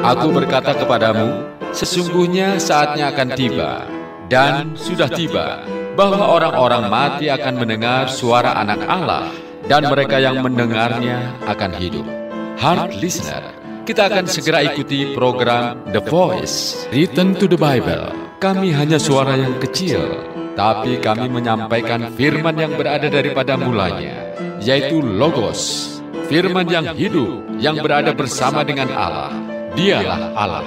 Aku berkata kepadamu, sesungguhnya saatnya akan tiba, dan sudah tiba, bahwa orang-orang mati akan mendengar suara Anak Allah, dan mereka yang mendengarnya akan hidup. Heart listener, kita akan segera ikuti program The Voice, Return to the Bible. Kami hanya suara yang kecil, tapi kami menyampaikan firman yang berada daripada mulanya, yaitu Logos, firman yang hidup, yang berada bersama dengan Allah. Dialah Allah.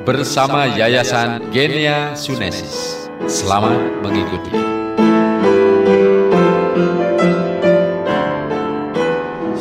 Bersama Yayasan Genia Sunesis. Selamat mengikuti.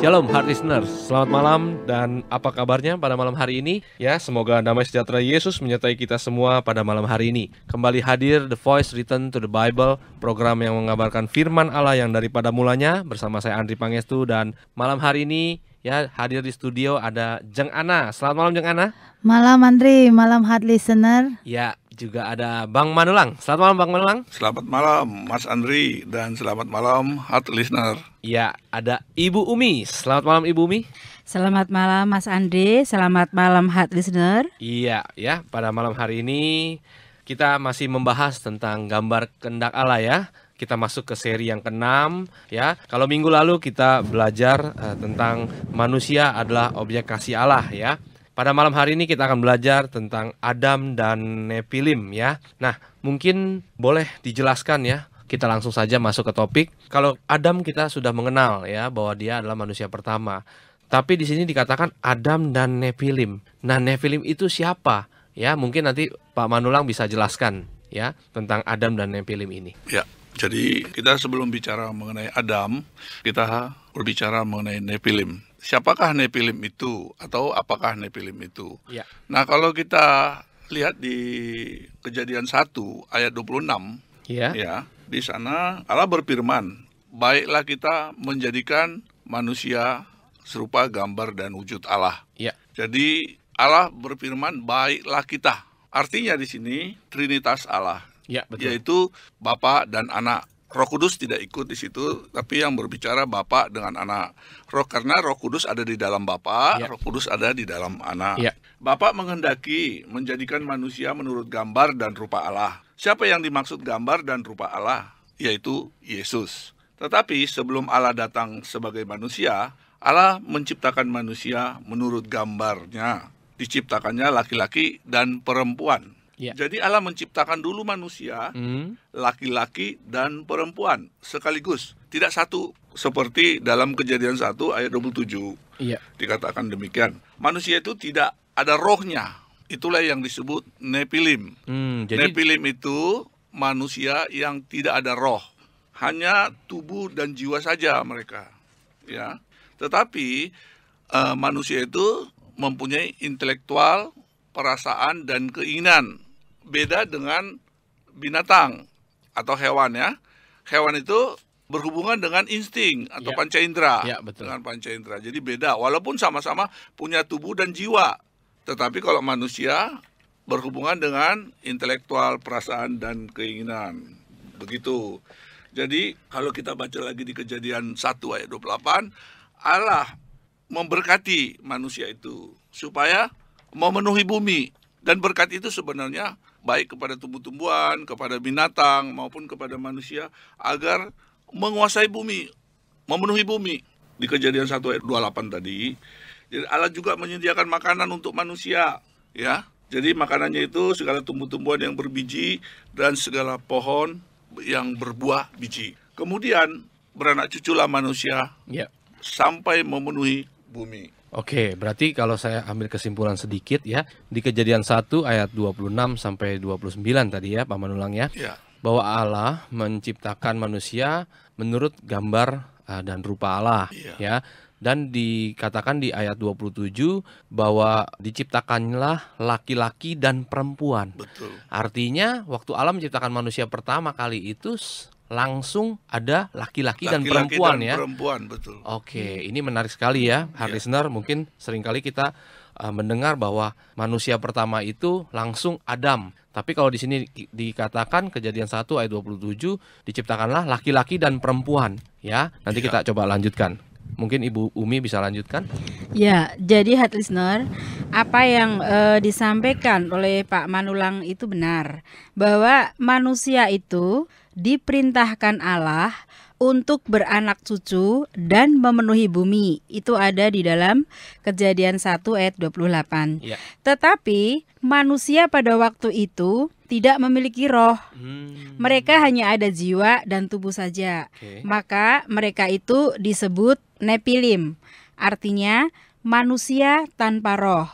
Shalom Heart Listeners, selamat malam dan apa kabarnya pada malam hari ini? Ya, semoga damai sejahtera Yesus menyertai kita semua pada malam hari ini. Kembali hadir The Voice Return to the Bible, program yang mengabarkan firman Allah yang daripada mulanya, bersama saya Andri Pangestu. Dan malam hari ini ya hadir di studio ada Jeng Ana. Selamat malam Jeng Ana. Malam Andri, malam Heart Listener. Ya, juga ada Bang Manulang. Selamat malam Bang Manulang. Selamat malam Mas Andri dan selamat malam Heart Listener. Ya, ada Ibu Umi. Selamat malam Ibu Umi. Selamat malam Mas Andri, selamat malam Heart Listener. Iya, ya, pada malam hari ini kita masih membahas tentang gambar kehendak Allah ya. Kita masuk ke seri yang ke-6 ya. Kalau minggu lalu kita belajar tentang manusia adalah objek kasih Allah ya. Pada malam hari ini kita akan belajar tentang Adam dan Nefilim ya. Nah, mungkin boleh dijelaskan ya. Kita langsung saja masuk ke topik. Kalau Adam kita sudah mengenal ya bahwa dia adalah manusia pertama. Tapi di sini dikatakan Adam dan Nefilim. Nah, Nefilim itu siapa? Ya, mungkin nanti Pak Manulang bisa jelaskan ya tentang Adam dan Nefilim ini. Ya, jadi kita sebelum bicara mengenai Adam, kita berbicara mengenai Nefilim. Siapakah Nefilim itu atau apakah Nefilim itu? Ya. Nah, kalau kita lihat di Kejadian 1 ayat 26, Ya. ya, di sana Allah berfirman, "Baiklah kita menjadikan manusia serupa gambar dan wujud Allah." Ya. Jadi Allah berfirman, "Baiklah kita." Artinya di sini Trinitas Allah, Ya, betul. yaitu Bapa dan Anak. Roh Kudus tidak ikut di situ, tapi yang berbicara Bapa dengan Anak. Karena Roh Kudus ada di dalam Bapa, Ya. Roh Kudus ada di dalam Anak. Ya. Bapa menghendaki menjadikan manusia menurut gambar dan rupa Allah. Siapa yang dimaksud gambar dan rupa Allah? Yaitu Yesus. Tetapi sebelum Allah datang sebagai manusia, Allah menciptakan manusia menurut gambarnya. Diciptakannya laki-laki dan perempuan. Ya. Jadi Allah menciptakan dulu manusia, laki-laki dan perempuan sekaligus. Tidak satu seperti dalam Kejadian 1 ayat 27. Iya. Dikatakan demikian. Manusia itu tidak ada rohnya. Itulah yang disebut Nefilim. Jadi Nefilim itu manusia yang tidak ada roh. Hanya tubuh dan jiwa saja mereka. Ya. Tetapi manusia itu mempunyai intelektual, perasaan dan keinginan. Beda dengan binatang atau hewan ya. Hewan itu berhubungan dengan insting atau Ya. panca indera. Ya, betul. Dengan panca indera. Jadi beda walaupun sama-sama punya tubuh dan jiwa. Tetapi kalau manusia berhubungan dengan intelektual, perasaan dan keinginan. Begitu. Jadi kalau kita baca lagi di Kejadian 1 ayat 28, Allah memberkati manusia itu supaya memenuhi bumi. Dan berkat itu sebenarnya baik kepada tumbuh-tumbuhan, kepada binatang, maupun kepada manusia, agar menguasai bumi, memenuhi bumi. Di Kejadian 1 ayat 28 tadi, jadi Allah juga menyediakan makanan untuk manusia. Ya, jadi makanannya itu segala tumbuh-tumbuhan yang berbiji dan segala pohon yang berbuah biji. Kemudian beranak cuculah manusia ya. sampai memenuhi bumi. Oke, berarti kalau saya ambil kesimpulan sedikit ya, di Kejadian 1 ayat 26 sampai 29 tadi ya Pak Manulang ya, Ya. bahwa Allah menciptakan manusia menurut gambar dan rupa Allah ya. Dan dikatakan di ayat 27 bahwa diciptakanlah laki-laki dan perempuan. Betul. Artinya waktu Allah menciptakan manusia pertama kali itu langsung ada laki-laki dan Laki-laki perempuan dan ya. perempuan, betul. Oke, ini menarik sekali ya, Heart Listener. Mungkin seringkali kita mendengar bahwa manusia pertama itu langsung Adam. Tapi kalau di sini dikatakan Kejadian 1 ayat 27 diciptakanlah laki-laki dan perempuan ya. Nanti kita coba lanjutkan. Mungkin Ibu Umi bisa lanjutkan. Ya, jadi heart listener, apa yang disampaikan oleh Pak Manulang itu benar, bahwa manusia itu diperintahkan Allah untuk beranak cucu dan memenuhi bumi. Itu ada di dalam Kejadian 1 ayat 28. Ya. Tetapi manusia pada waktu itu tidak memiliki roh. Mereka hanya ada jiwa dan tubuh saja. Oke. Maka mereka itu disebut Nepilim. Artinya manusia tanpa roh.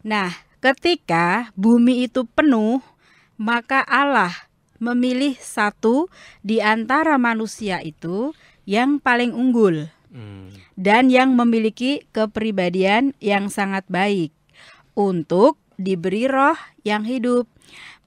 Nah, ketika bumi itu penuh, maka Allah memilih satu di antara manusia itu yang paling unggul dan yang memiliki kepribadian yang sangat baik untuk diberi roh yang hidup.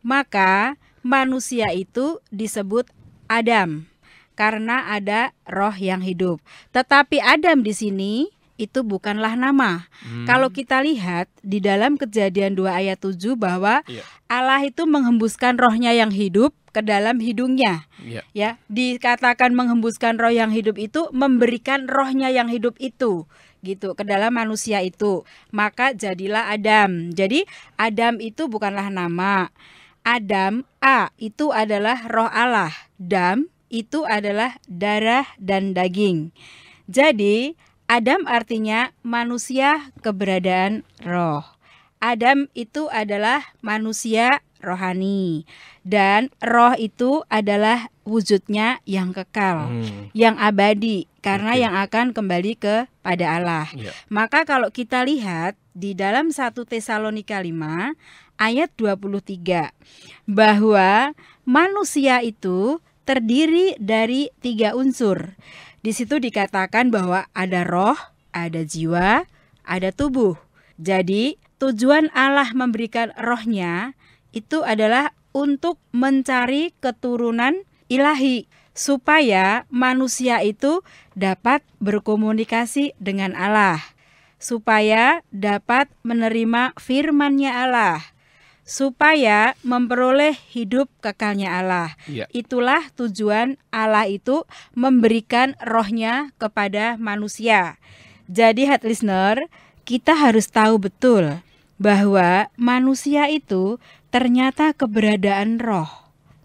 Maka manusia itu disebut Adam karena ada roh yang hidup. Tetapi Adam di sini itu bukanlah nama. Kalau kita lihat di dalam Kejadian 2 ayat 7 bahwa Allah itu menghembuskan rohnya yang hidup ke dalam hidungnya. Ya, dikatakan menghembuskan roh yang hidup itu memberikan rohnya yang hidup itu gitu ke dalam manusia itu. Maka jadilah Adam. Jadi Adam itu bukanlah nama. Adam, A, itu adalah roh Allah. Dam itu adalah darah dan daging. Jadi Adam artinya manusia keberadaan roh. Adam itu adalah manusia rohani. Dan roh itu adalah wujudnya yang kekal, yang abadi, karena yang akan kembali kepada Allah. Maka kalau kita lihat di dalam 1 Tesalonika 5 ayat 23, bahwa manusia itu terdiri dari 3 unsur. Di situ dikatakan bahwa ada roh, ada jiwa, ada tubuh. Jadi tujuan Allah memberikan rohnya itu adalah untuk mencari keturunan ilahi, supaya manusia itu dapat berkomunikasi dengan Allah, supaya dapat menerima firman-Nya Allah, supaya memperoleh hidup kekalnya Allah. Itulah tujuan Allah itu memberikan rohnya kepada manusia. Jadi heart listener, kita harus tahu betul bahwa manusia itu ternyata keberadaan roh.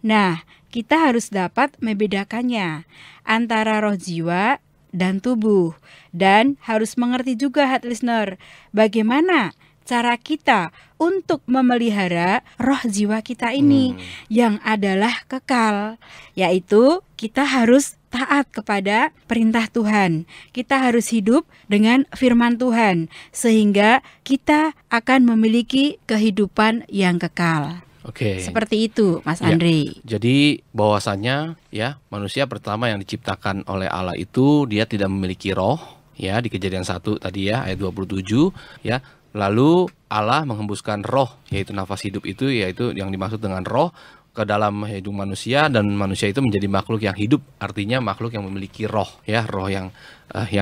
Nah, kita harus dapat membedakannya antara roh jiwa dan tubuh. Dan harus mengerti juga heart listener, bagaimana cara kita untuk memelihara roh jiwa kita ini yang adalah kekal, yaitu kita harus taat kepada perintah Tuhan. Kita harus hidup dengan firman Tuhan sehingga kita akan memiliki kehidupan yang kekal. Oke. Seperti itu, Mas Andre. Jadi bahwasannya ya, manusia pertama yang diciptakan oleh Allah itu dia tidak memiliki roh, ya, di Kejadian 1 tadi ya ayat 27 ya. Lalu Allah menghembuskan roh, yaitu nafas hidup itu, yaitu yang dimaksud dengan roh, ke dalam hidup manusia, dan manusia itu menjadi makhluk yang hidup, artinya makhluk yang memiliki roh, ya, roh yang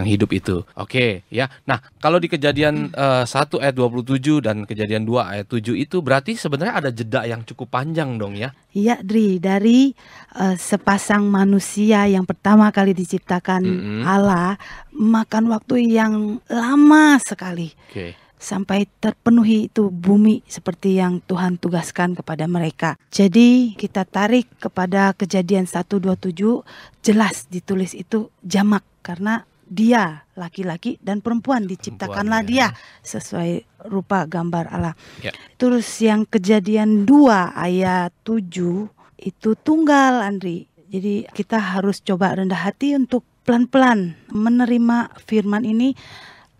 hidup itu. Oke, ya. Nah, kalau di Kejadian 1 ayat 27 dan Kejadian 2 ayat 7 itu berarti sebenarnya ada jeda yang cukup panjang dong ya? Iya, Dri, dari sepasang manusia yang pertama kali diciptakan Allah makan waktu yang lama sekali. Sampai terpenuhi itu bumi seperti yang Tuhan tugaskan kepada mereka. Jadi kita tarik kepada Kejadian 1:27, jelas ditulis itu jamak karena dia laki-laki dan perempuan diciptakanlah dia sesuai rupa gambar Allah. Terus yang Kejadian 2 ayat 7 itu tunggal, Andri. Jadi kita harus coba rendah hati untuk pelan-pelan menerima firman ini.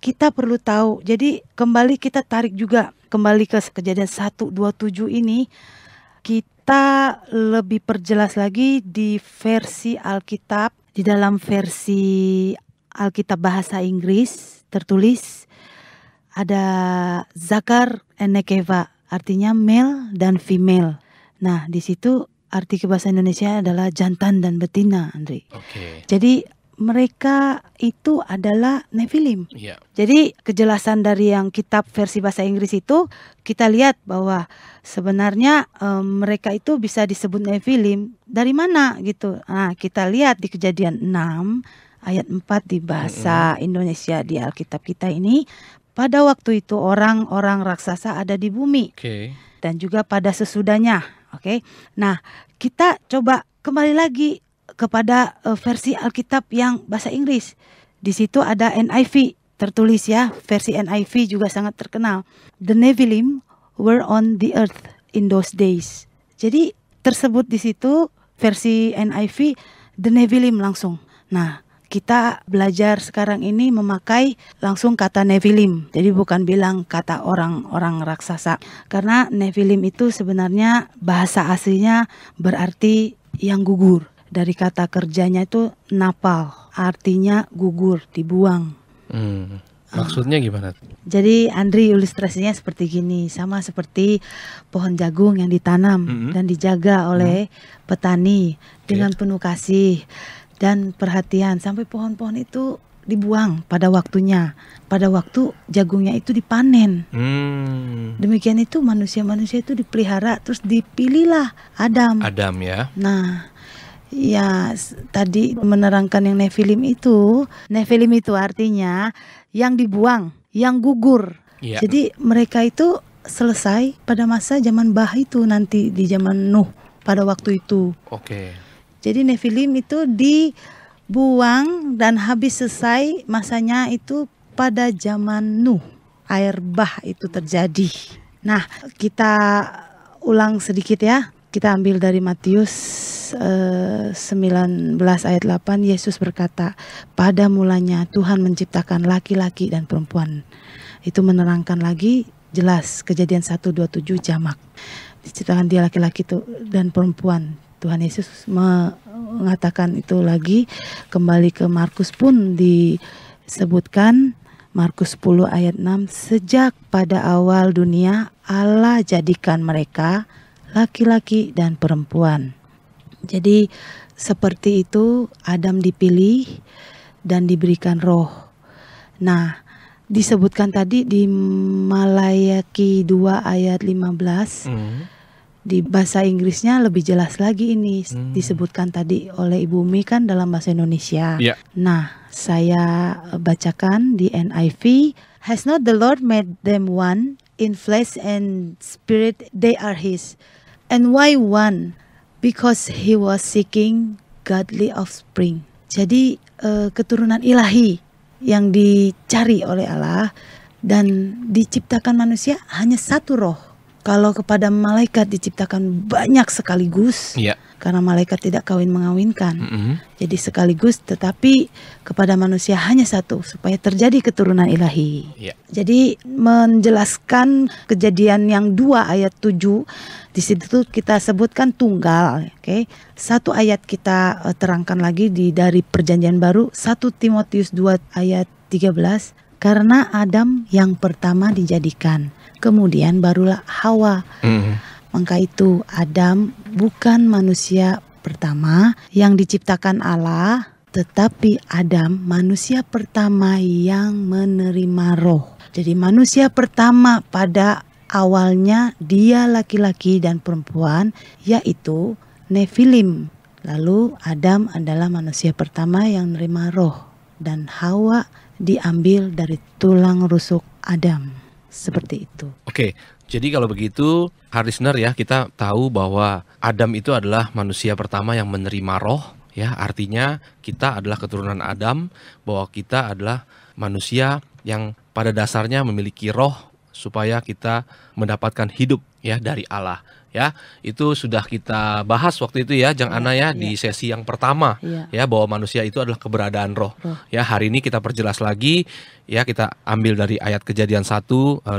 Kita perlu tahu, jadi kembali kita tarik juga kembali ke Kejadian 1:27 ini, kita lebih perjelas lagi di versi Alkitab, di dalam versi Alkitab bahasa Inggris tertulis ada Zakar and Nekeva, artinya male dan female. Nah, di situ arti ke bahasa Indonesia adalah jantan dan betina, Andre. Jadi mereka itu adalah Nefilim. Jadi kejelasan dari yang kitab versi bahasa Inggris itu kita lihat bahwa sebenarnya mereka itu bisa disebut Nefilim dari mana gitu. Nah, kita lihat di Kejadian 6 ayat 4 di bahasa Indonesia di Alkitab kita ini. Pada waktu itu orang-orang raksasa ada di bumi. Dan juga pada sesudahnya. Nah, kita coba kembali lagi kepada versi Alkitab yang bahasa Inggris. Di situ ada NIV tertulis ya, versi NIV juga sangat terkenal. The Nephilim were on the earth in those days. Jadi tersebut di situ versi NIV The Nephilim langsung. Nah, kita belajar sekarang ini memakai langsung kata Nephilim. Jadi bukan bilang kata orang-orang raksasa. Karena Nephilim itu sebenarnya bahasa aslinya berarti yang gugur. Dari kata kerjanya itu napal, artinya gugur, dibuang. Maksudnya gimana? Jadi Andri ilustrasinya seperti gini, sama seperti pohon jagung yang ditanam dan dijaga oleh petani dengan penuh kasih dan perhatian sampai pohon-pohon itu dibuang pada waktunya. Pada waktu jagungnya itu dipanen. Demikian itu manusia-manusia itu dipelihara, terus dipilihlah Adam. Adam ya. Nah, ya tadi menerangkan yang Nephilim itu artinya yang dibuang, yang gugur. Jadi mereka itu selesai pada masa zaman Bah itu nanti di zaman Nuh pada waktu itu. Jadi Nephilim itu dibuang dan habis selesai masanya itu pada zaman Nuh. Air Bah itu terjadi. Nah, kita ulang sedikit ya. Kita ambil dari Matius 19 ayat 8. Yesus berkata, pada mulanya Tuhan menciptakan laki-laki dan perempuan. Itu menerangkan lagi jelas Kejadian 1:27 jamak. Diciptakan dia laki-laki dan perempuan. Tuhan Yesus mengatakan itu lagi. Kembali ke Markus pun disebutkan Markus 10 ayat 6. Sejak pada awal dunia Allah jadikan mereka laki-laki dan perempuan. Jadi seperti itu Adam dipilih dan diberikan roh. Nah, disebutkan tadi di Malayaki 2 ayat 15. Di bahasa Inggrisnya lebih jelas lagi ini. Disebutkan tadi oleh Ibu Umi kan dalam bahasa Indonesia. Nah, saya bacakan di NIV. Has not the Lord made them one? In flesh and spirit they are his. And why one? Because he was seeking godly offspring. Jadi keturunan ilahi yang dicari oleh Allah dan diciptakan manusia hanya satu roh. Kalau kepada malaikat diciptakan banyak sekaligus, karena malaikat tidak kawin mengawinkan. Jadi sekaligus, tetapi kepada manusia hanya satu supaya terjadi keturunan ilahi. Jadi menjelaskan Kejadian yang 2 ayat 7, di situ kita sebutkan tunggal. Satu ayat kita terangkan lagi dari Perjanjian Baru, 1 Timotius 2 ayat 13. Karena Adam yang pertama dijadikan, kemudian barulah Hawa. Maka itu Adam bukan manusia pertama yang diciptakan Allah, tetapi Adam manusia pertama yang menerima roh. Jadi manusia pertama pada awalnya dia laki-laki dan perempuan, yaitu Nephilim. Lalu Adam adalah manusia pertama yang menerima roh, dan Hawa diambil dari tulang rusuk Adam. Seperti itu. Jadi kalau begitu, listener ya, kita tahu bahwa Adam itu adalah manusia pertama yang menerima roh, ya. Artinya kita adalah keturunan Adam, bahwa kita adalah manusia yang pada dasarnya memiliki roh supaya kita mendapatkan hidup ya dari Allah. Ya, itu sudah kita bahas waktu itu ya, Jang Ana ya, di sesi yang pertama ya, bahwa manusia itu adalah keberadaan roh. Ya, hari ini kita perjelas lagi ya, kita ambil dari ayat Kejadian 1:27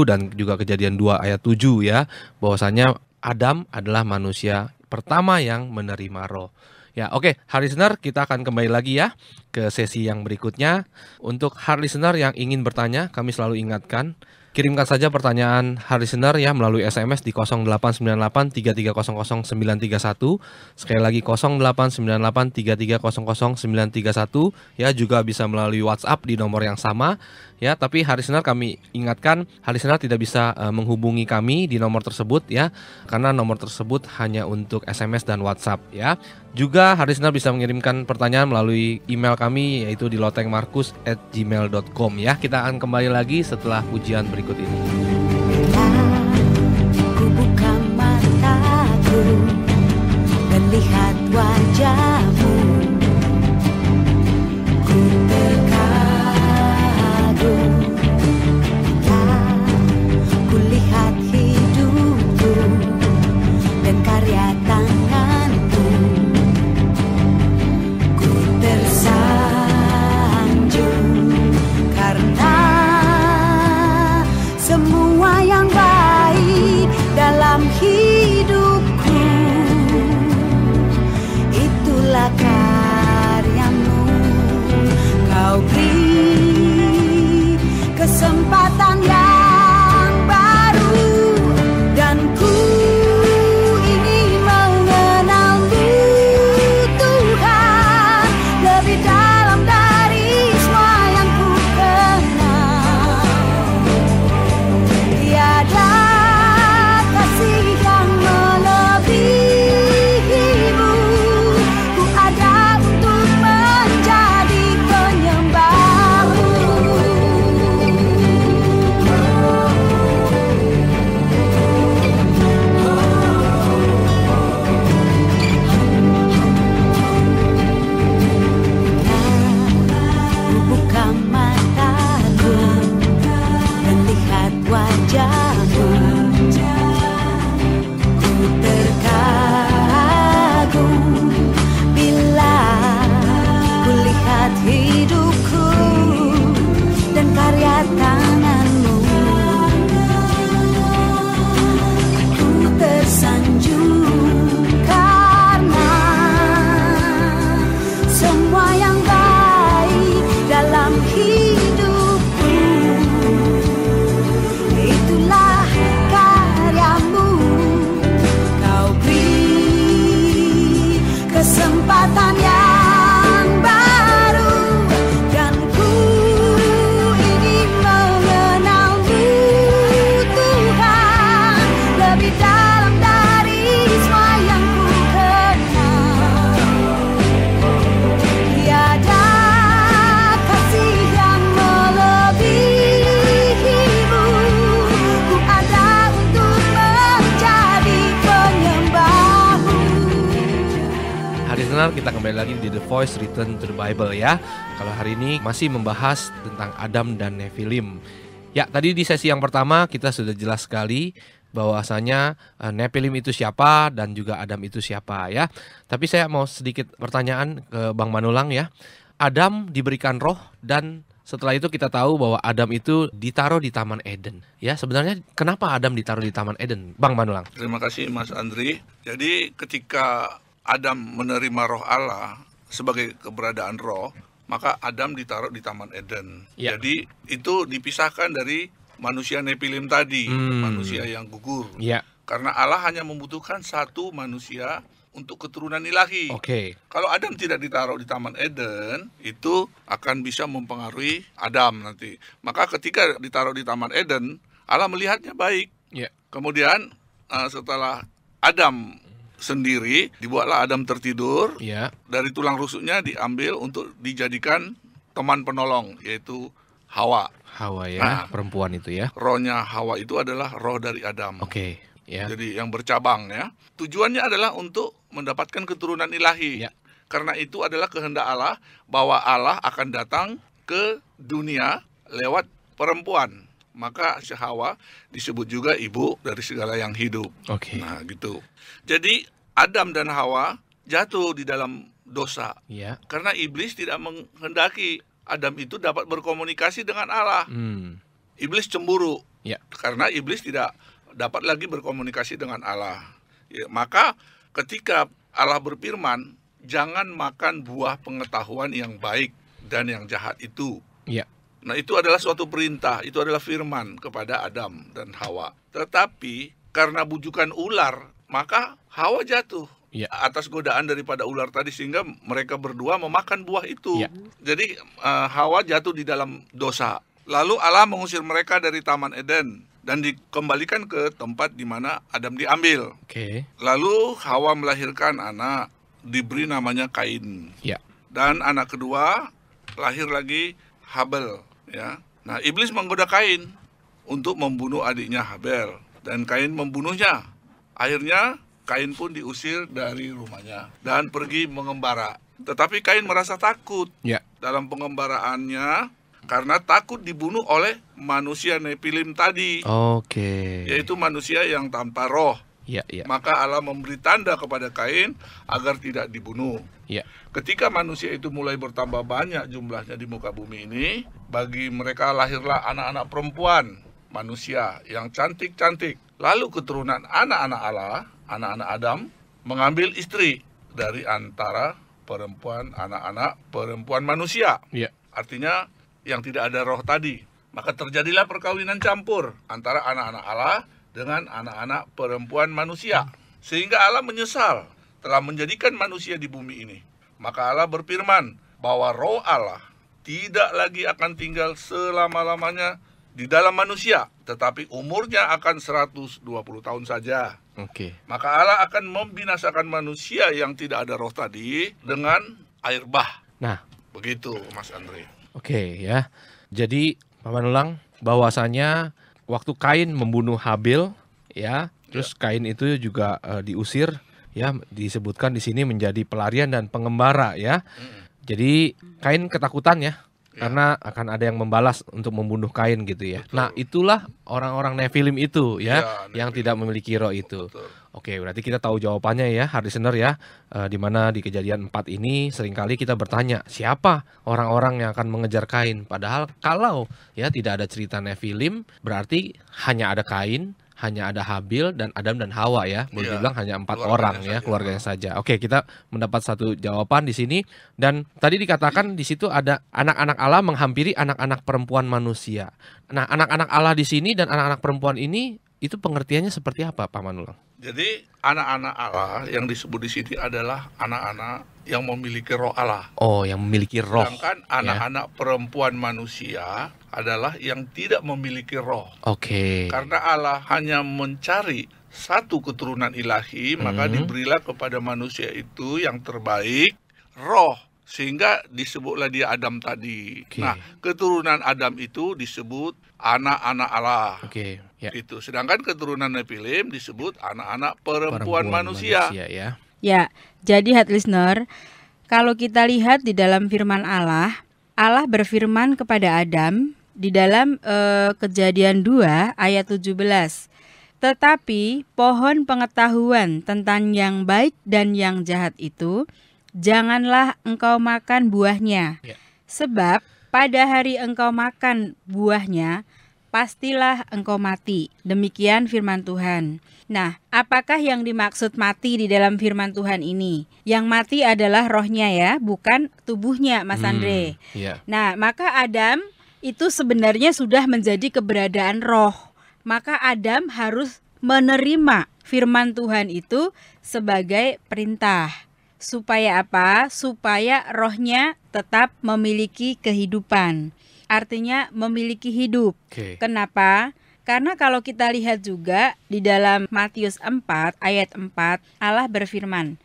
dan juga Kejadian 2 ayat 7 ya, bahwasanya Adam adalah manusia pertama yang menerima roh. Ya, hard listener, kita akan kembali lagi ya ke sesi yang berikutnya. Untuk hard listener yang ingin bertanya, kami selalu ingatkan kirimkan saja pertanyaan hari listener ya melalui SMS di 0898 3300 931. Sekali lagi 0898 3300 931 ya, juga bisa melalui WhatsApp di nomor yang sama ya. Tapi hari listener kami ingatkan, hari listener tidak bisa menghubungi kami di nomor tersebut ya, karena nomor tersebut hanya untuk SMS dan WhatsApp ya. Juga hari listener bisa mengirimkan pertanyaan melalui email kami, yaitu di lotengmarkus@gmail.com ya. Kita akan kembali lagi setelah pujian berikut ini. Ku buka mataku dan lihat wajahmu, ku terkagum. Ku lihat hidupku dan karya tanganmu, ku tersanjung karena semua yang baik dalam hidupku itulah karyamu. Kau beri kesempatan yang baru dan ku ingin mengenalmu Tuhan lebih dalam dari semua yang ku kenal. Tiada kasih yang melebihimu, ku ada untuk menjadi penyembahmu. Ku buka mataku dan lihat wajahmu, ku terkagum bila ku lihat hidupku dan karya tanganmu, ku tersanjung karena semua yang baik dalam hidupku itulah karyamu. Kau beri kesempatan yang baru dan ku ingin mengenalmu Tuhan lebih dalam dari semua yang ku kenal. Tiada kasih yang melebihimu, ku ada untuk menjadi penyembahmu. Hari listener, kita kembali lagi di The Voice Return to the Bible ya. Kalau hari ini masih membahas tentang Adam dan Nephilim. Ya, tadi di sesi yang pertama kita sudah jelas sekali bahwasanya Nephilim itu siapa dan juga Adam itu siapa ya. Tapi saya mau sedikit pertanyaan ke Bang Manulang ya. Adam diberikan roh dan setelah itu kita tahu bahwa Adam itu ditaruh di Taman Eden. Ya, sebenarnya kenapa Adam ditaruh di Taman Eden, Bang Manulang? Terima kasih Mas Andri. Jadi ketika Adam menerima roh Allah sebagai keberadaan roh, maka Adam ditaruh di Taman Eden. Ya. Jadi itu dipisahkan dari manusia Nephilim tadi, manusia yang gugur. Ya. Karena Allah hanya membutuhkan satu manusia untuk keturunan ilahi. Oke. Kalau Adam tidak ditaruh di Taman Eden, itu akan bisa mempengaruhi Adam nanti. Maka ketika ditaruh di Taman Eden, Allah melihatnya baik. Ya. Kemudian setelah Adam sendiri, dibuatlah Adam tertidur. Ya. Dari tulang rusuknya diambil untuk dijadikan teman penolong, yaitu Hawa. Hawa ya, Nah, perempuan itu ya. Rohnya Hawa itu adalah roh dari Adam. Oke. Ya. Jadi yang bercabang ya. Tujuannya adalah untuk mendapatkan keturunan ilahi. Ya. Karena itu adalah kehendak Allah bahwa Allah akan datang ke dunia lewat perempuan. Maka si Hawa disebut juga ibu dari segala yang hidup. Oke. Nah, gitu. Jadi Adam dan Hawa jatuh di dalam dosa. Ya. Karena iblis tidak menghendaki Adam itu dapat berkomunikasi dengan Allah. Iblis cemburu. Ya. Karena iblis tidak dapat lagi berkomunikasi dengan Allah. Ya, maka ketika Allah berfirman, jangan makan buah pengetahuan yang baik dan yang jahat itu. Ya. Nah, itu adalah suatu perintah, itu adalah firman kepada Adam dan Hawa. Tetapi karena bujukan ular, maka Hawa jatuh atas godaan daripada ular tadi, sehingga mereka berdua memakan buah itu. Jadi Hawa jatuh di dalam dosa. Lalu Allah mengusir mereka dari Taman Eden dan dikembalikan ke tempat di mana Adam diambil. Lalu Hawa melahirkan anak, diberi namanya Kain. Dan anak kedua lahir lagi Habel. Ya. Nah, iblis menggoda Kain untuk membunuh adiknya Habel, dan Kain membunuhnya. Akhirnya Kain pun diusir dari rumahnya dan pergi mengembara. Tetapi Kain merasa takut dalam pengembaraannya karena takut dibunuh oleh manusia Nepilim tadi. Yaitu manusia yang tanpa roh. Maka Allah memberi tanda kepada Kain agar tidak dibunuh. Ketika manusia itu mulai bertambah banyak jumlahnya di muka bumi ini, bagi mereka lahirlah anak-anak perempuan manusia yang cantik-cantik. Lalu keturunan anak-anak Allah, anak-anak Adam, mengambil istri dari antara anak-anak perempuan manusia. Artinya yang tidak ada roh tadi. Maka terjadilah perkawinan campur antara anak-anak Allah dengan anak-anak perempuan manusia. Sehingga Allah menyesal telah menjadikan manusia di bumi ini. Maka Allah berfirman bahwa roh Allah tidak lagi akan tinggal selama-lamanya di dalam manusia, tetapi umurnya akan 120 tahun saja. Maka Allah akan membinasakan manusia yang tidak ada roh tadi dengan air bah. Nah, begitu Mas Andre. Ya. Jadi Pak Manulang, bahwasanya waktu Kain membunuh Habil, terus Kain itu juga diusir, disebutkan di sini menjadi pelarian dan pengembara, Jadi Kain ketakutan karena akan ada yang membalas untuk membunuh Kain gitu ya. Betul. Nah, itulah orang-orang Nefilim itu yang tidak memiliki roh itu. Betul. Oke, berarti kita tahu jawabannya ya, hard listener ya. Di mana di Kejadian 4 ini seringkali kita bertanya, siapa orang-orang yang akan mengejar Kain? Padahal kalau tidak ada cerita Nefilim, berarti hanya ada Kain, hanya ada Habil dan Adam dan Hawa boleh dibilang hanya 4 orang keluarganya saja. Oke, kita mendapat satu jawaban di sini, dan tadi dikatakan di situ ada anak-anak Allah menghampiri anak-anak perempuan manusia. Nah, anak-anak Allah di sini dan anak-anak perempuan ini itu pengertiannya seperti apa, Pak Manulang? Jadi anak-anak Allah yang disebut di sini adalah anak-anak yang memiliki roh Allah. Yang memiliki roh. Sedangkan anak-anak perempuan manusia adalah yang tidak memiliki roh. Karena Allah hanya mencari satu keturunan ilahi, maka diberilah kepada manusia itu yang terbaik, roh. Sehingga disebutlah dia Adam tadi. Nah, keturunan Adam itu disebut anak-anak Allah. Gitu. Sedangkan keturunan Nefilim disebut anak-anak perempuan manusia. Ya, jadi hard listener, kalau kita lihat di dalam firman Allah, Allah berfirman kepada Adam di dalam Kejadian 2 ayat 17. Tetapi pohon pengetahuan tentang yang baik dan yang jahat itu, janganlah engkau makan buahnya. Sebab pada hari engkau makan buahnya, pastilah engkau mati. Demikian firman Tuhan. Nah, apakah yang dimaksud mati di dalam firman Tuhan ini? Yang mati adalah rohnya bukan tubuhnya, Mas Andre. Nah, maka Adam itu sebenarnya sudah menjadi keberadaan roh. Maka Adam harus menerima firman Tuhan itu sebagai perintah. Supaya apa? Supaya rohnya tetap memiliki kehidupan. Artinya memiliki hidup. Kenapa? Karena kalau kita lihat juga di dalam Matius 4 ayat 4, Allah berfirman,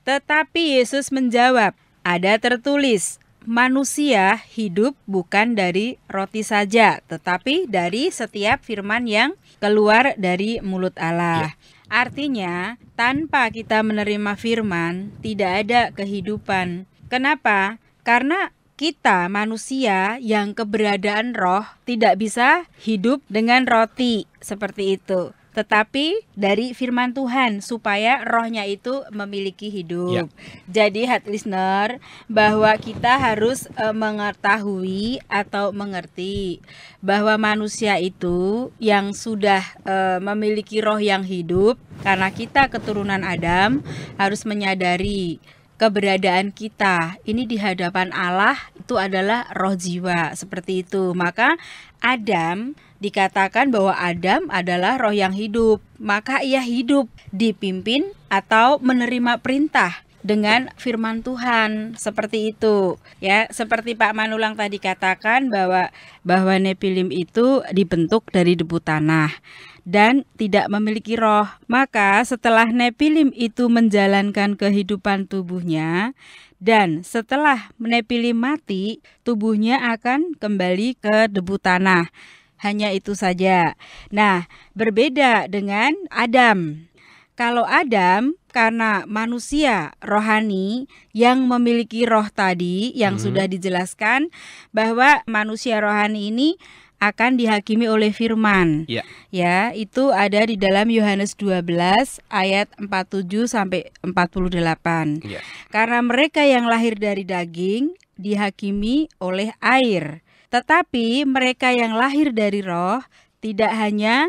tetapi Yesus menjawab, ada tertulis, manusia hidup bukan dari roti saja, tetapi dari setiap firman yang keluar dari mulut Allah. Artinya, tanpa kita menerima firman, tidak ada kehidupan. Kenapa? Karena kita manusia yang keberadaan roh tidak bisa hidup dengan roti seperti itu, tetapi dari firman Tuhan supaya rohnya itu memiliki hidup. Jadi hard listener, bahwa kita harus mengetahui atau mengerti bahwa manusia itu yang sudah memiliki roh yang hidup, karena kita keturunan Adam, harus menyadari keberadaan kita ini di hadapan Allah itu adalah roh jiwa, seperti itu. Maka Adam, dikatakan bahwa Adam adalah roh yang hidup, maka ia hidup dipimpin atau menerima perintah dengan firman Tuhan, seperti itu ya. Seperti Pak Manulang tadi katakan bahwa Nepilim itu dibentuk dari debu tanah dan tidak memiliki roh. Maka setelah Nepilim itu menjalankan kehidupan tubuhnya, dan setelah Nepilim mati, tubuhnya akan kembali ke debu tanah. Hanya itu saja. Nah, berbeda dengan Adam. Kalau Adam karena manusia rohani yang memiliki roh tadi yang sudah dijelaskan, bahwa manusia rohani ini akan dihakimi oleh firman. Ya, itu ada di dalam Yohanes 12 ayat 47 sampai 48. Karena mereka yang lahir dari daging dihakimi oleh air, tetapi mereka yang lahir dari roh tidak hanya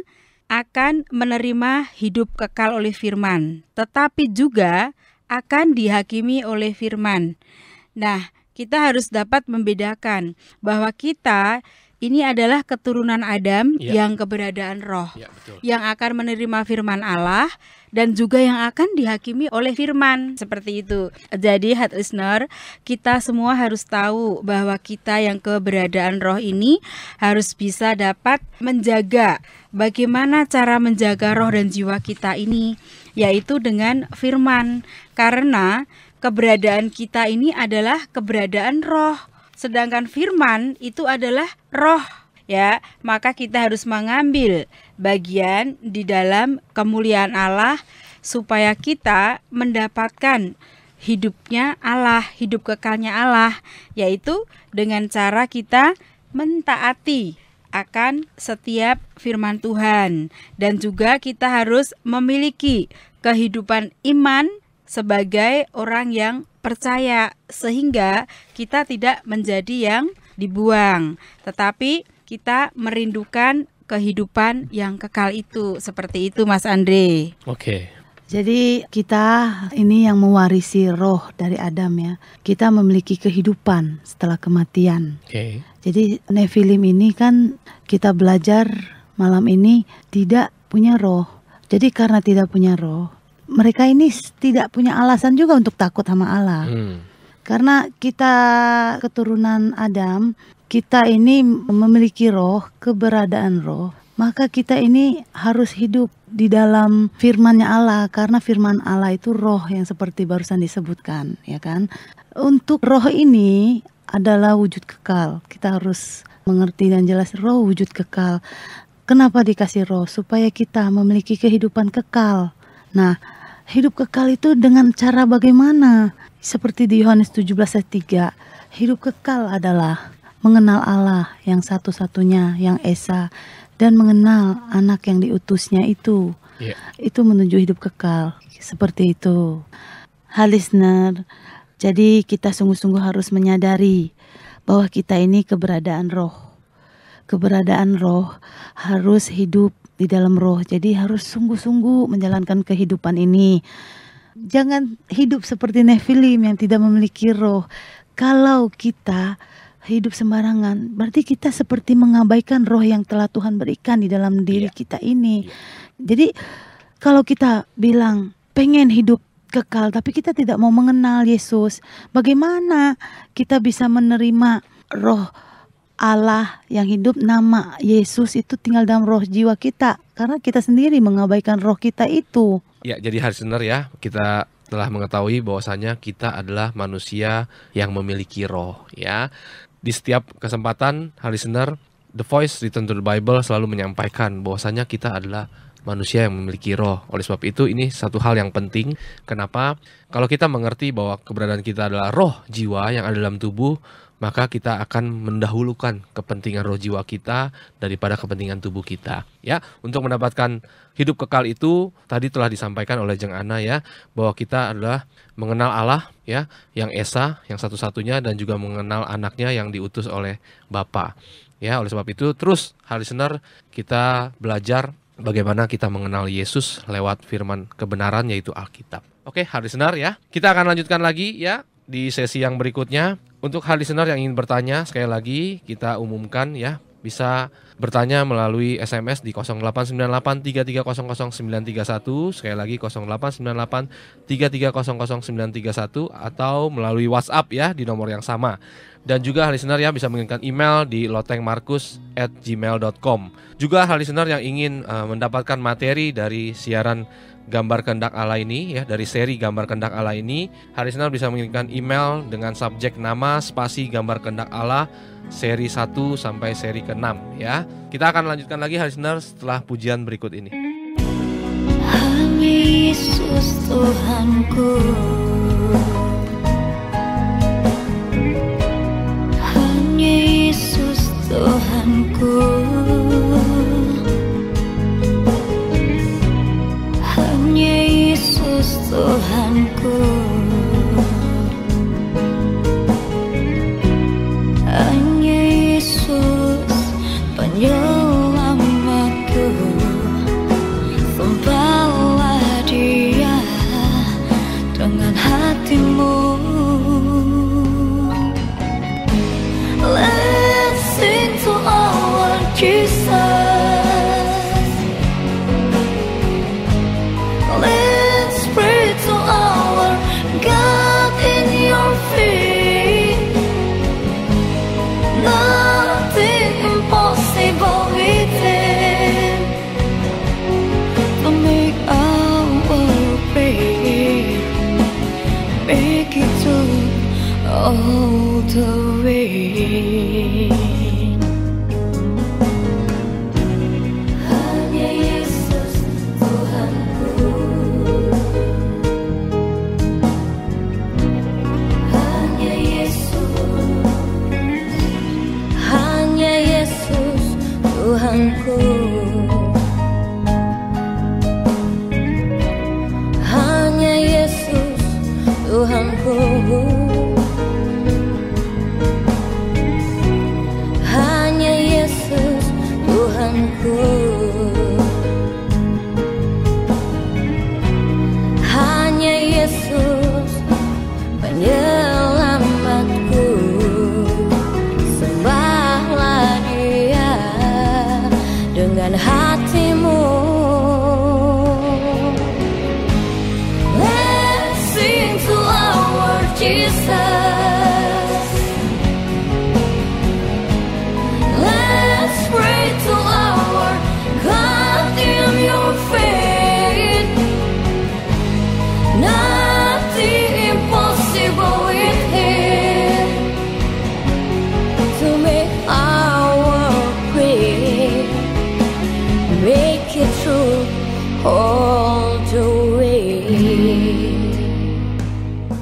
akan menerima hidup kekal oleh firman, tetapi juga akan dihakimi oleh firman. Nah, kita harus dapat membedakan bahwa kita ini adalah keturunan Adam yang keberadaan roh, yang akan menerima firman Allah dan juga yang akan dihakimi oleh firman, seperti itu. Jadi heart listener, kita semua harus tahu bahwa kita yang keberadaan roh ini harus bisa dapat menjaga. Bagaimana cara menjaga roh dan jiwa kita ini? Yaitu dengan firman, karena keberadaan kita ini adalah keberadaan roh. Sedangkan firman itu adalah roh, ya. Maka kita harus mengambil bagian di dalam kemuliaan Allah supaya kita mendapatkan hidupnya Allah, hidup kekalnya Allah, yaitu dengan cara kita mentaati akan setiap firman Tuhan, dan juga kita harus memiliki kehidupan iman sebagai orang yang percaya, sehingga kita tidak menjadi yang dibuang, tetapi kita merindukan kehidupan yang kekal itu. Seperti itu, Mas Andre. Jadi kita ini yang mewarisi roh dari Adam, ya. Kita memiliki kehidupan setelah kematian. Jadi Nefilim ini kan kita belajar malam ini tidak punya roh. Jadi karena tidak punya roh, mereka ini tidak punya alasan juga untuk takut sama Allah. Karena kita keturunan Adam, kita ini memiliki roh, keberadaan roh. Maka kita ini harus hidup di dalam firman-Nya Allah, karena firman Allah itu roh yang seperti barusan disebutkan, ya kan? Untuk roh ini adalah wujud kekal. Kita harus mengerti dan jelas roh wujud kekal. Kenapa dikasih roh? Supaya kita memiliki kehidupan kekal. Nah, hidup kekal itu dengan cara bagaimana? Seperti di Yohanes 17 ayat 3, hidup kekal adalah mengenal Allah yang satu-satunya, yang esa, dan mengenal anak yang diutusnya itu. Itu menuju hidup kekal. Seperti itu. Listener, jadi kita sungguh-sungguh harus menyadari bahwa kita ini keberadaan roh. Keberadaan roh harus hidup di dalam roh. Jadi harus sungguh-sungguh menjalankan kehidupan ini. Jangan hidup seperti Nefilim yang tidak memiliki roh. Kalau kita hidup sembarangan, berarti kita seperti mengabaikan roh yang telah Tuhan berikan di dalam diri kita ini. Jadi kalau kita bilang pengen hidup kekal, tapi kita tidak mau mengenal Yesus, bagaimana kita bisa menerima roh Allah yang hidup? Nama Yesus itu tinggal dalam roh jiwa kita, karena kita sendiri mengabaikan roh kita itu. Ya, jadi listener ya, kita telah mengetahui bahwasanya kita adalah manusia yang memiliki roh, ya. Di setiap kesempatan, listener, The Voice Return to the Bible selalu menyampaikan bahwasanya kita adalah manusia yang memiliki roh. Oleh sebab itu, ini satu hal yang penting. Kenapa? Kalau kita mengerti bahwa keberadaan kita adalah roh jiwa yang ada dalam tubuh, maka kita akan mendahulukan kepentingan roh jiwa kita daripada kepentingan tubuh kita. Ya, untuk mendapatkan hidup kekal itu tadi telah disampaikan oleh Jeng Ana, ya, bahwa kita adalah mengenal Allah, ya, yang esa, yang satu-satunya, dan juga mengenal anaknya yang diutus oleh Bapa. Ya, oleh sebab itu terus listener, kita belajar bagaimana kita mengenal Yesus lewat firman kebenaran, yaitu Alkitab. Oke, hard listener ya. Kita akan lanjutkan lagi ya di sesi yang berikutnya. Untuk hard listener yang ingin bertanya, sekali lagi kita umumkan ya, bisa bertanya melalui SMS di 089833000931, sekali lagi 089833000931, atau melalui WhatsApp ya di nomor yang sama. Dan juga hard listener ya bisa mengirimkan email di lotengmarkus@gmail.com. Juga hard listener yang ingin mendapatkan materi dari siaran Gambar Kehendak Allah ini ya, dari seri Gambar Kehendak Allah ini, hard listener bisa mengirimkan email dengan subjek nama spasi Gambar Kehendak Allah seri 1 sampai seri ke-6 ya. Kita akan lanjutkan lagi hard listener setelah pujian berikut ini. Hanya Yesus Tuhanku, hanya Yesus Tuhanku, hanya Yesus Tuhanku, hanya Yesus penyelamatku. Sembahlah Dia dengan hatimu. Let's sing to our Jesus. Let's pray to our God in your faith. Nothing impossible with Him. To make our prayer, make it through all the way. Hanya Yesus Tuhanku, hanya Yesus, hanya Yesus Tuhanku, hanya Yesus Tuhanku, hanya Yesus Tuhanku, hanya Yesus penyelamatku. Sembahlah Dia dengan hatimu. Let's sing to our Jesus. Let's pray to our God in your faith. Nothing impossible with Him. To make our prayer, make it through all the way.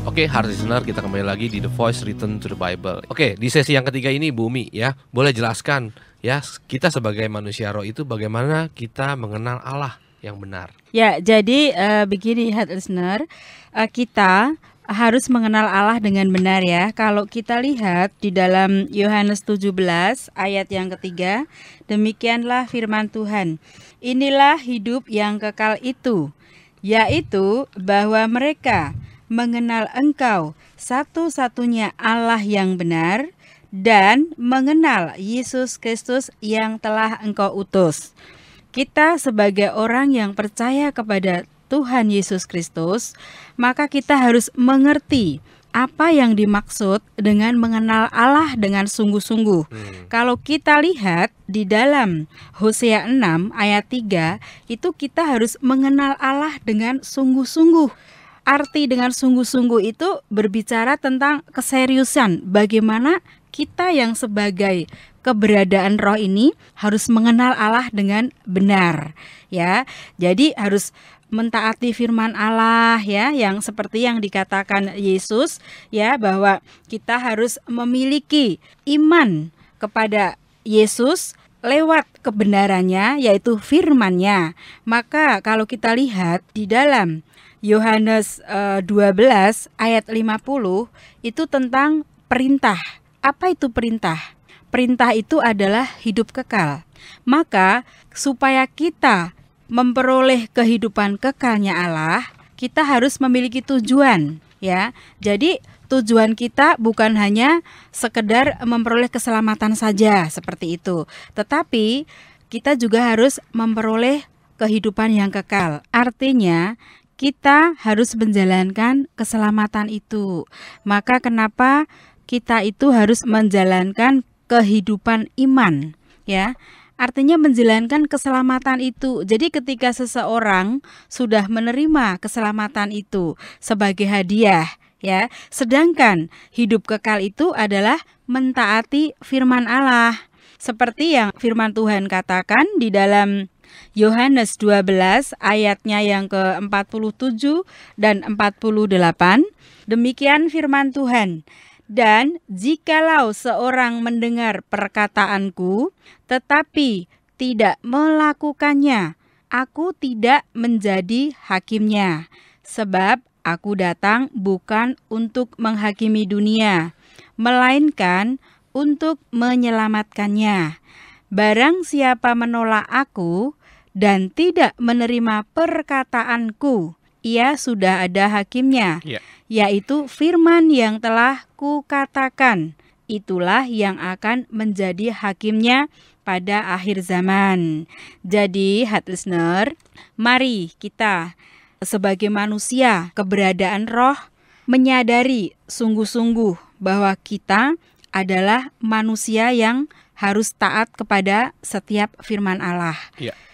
Oke, hard listener, kita kembali lagi di The Voice Return to the Bible. Oke, di sesi yang ketiga ini Bumi ya, boleh jelaskan ya, kita sebagai manusia roh itu bagaimana kita mengenal Allah yang benar. Ya, jadi begini hard listener, kita harus mengenal Allah dengan benar ya. Kalau kita lihat di dalam Yohanes 17 ayat yang ketiga, demikianlah firman Tuhan. Inilah hidup yang kekal itu, yaitu bahwa mereka mengenal Engkau satu-satunya Allah yang benar dan mengenal Yesus Kristus yang telah Engkau utus. Kita sebagai orang yang percaya kepada Tuhan Yesus Kristus, maka kita harus mengerti apa yang dimaksud dengan mengenal Allah dengan sungguh-sungguh. Kalau kita lihat di dalam Hosea 6 ayat 3, itu kita harus mengenal Allah dengan sungguh-sungguh. Arti dengan sungguh-sungguh itu berbicara tentang keseriusan, bagaimana kita yang sebagai keberadaan roh ini harus mengenal Allah dengan benar ya. Jadi harus mentaati firman Allah ya, yang seperti yang dikatakan Yesus ya, bahwa kita harus memiliki iman kepada Yesus lewat kebenarannya, yaitu firman-Nya. Maka kalau kita lihat di dalam Yohanes 12 ayat 50 itu tentang perintah. Apa itu perintah? Perintah itu adalah hidup kekal. Maka supaya kita memperoleh kehidupan kekalnya Allah, kita harus memiliki tujuan, ya. Jadi tujuan kita bukan hanya sekedar memperoleh keselamatan saja seperti itu, tetapi kita juga harus memperoleh kehidupan yang kekal. Artinya kita harus menjalankan keselamatan itu. Maka kenapa kita itu harus menjalankan kehidupan iman, ya? Artinya menjalankan keselamatan itu. Jadi ketika seseorang sudah menerima keselamatan itu sebagai hadiah, ya, sedangkan hidup kekal itu adalah mentaati firman Allah. Seperti yang firman Tuhan katakan di dalam Yohanes 12 ayatnya yang ke-47 dan 48. Demikian firman Tuhan. Dan jikalau seorang mendengar perkataanku, tetapi tidak melakukannya, aku tidak menjadi hakimnya. Sebab aku datang bukan untuk menghakimi dunia, melainkan untuk menyelamatkannya. Barang siapa menolak aku dan tidak menerima perkataanku, ia sudah ada hakimnya, yaitu firman yang telah kukatakan. Itulah yang akan menjadi hakimnya pada akhir zaman. Jadi, heart listener, mari kita sebagai manusia keberadaan roh menyadari sungguh-sungguh bahwa kita adalah manusia yang harus taat kepada setiap firman Allah.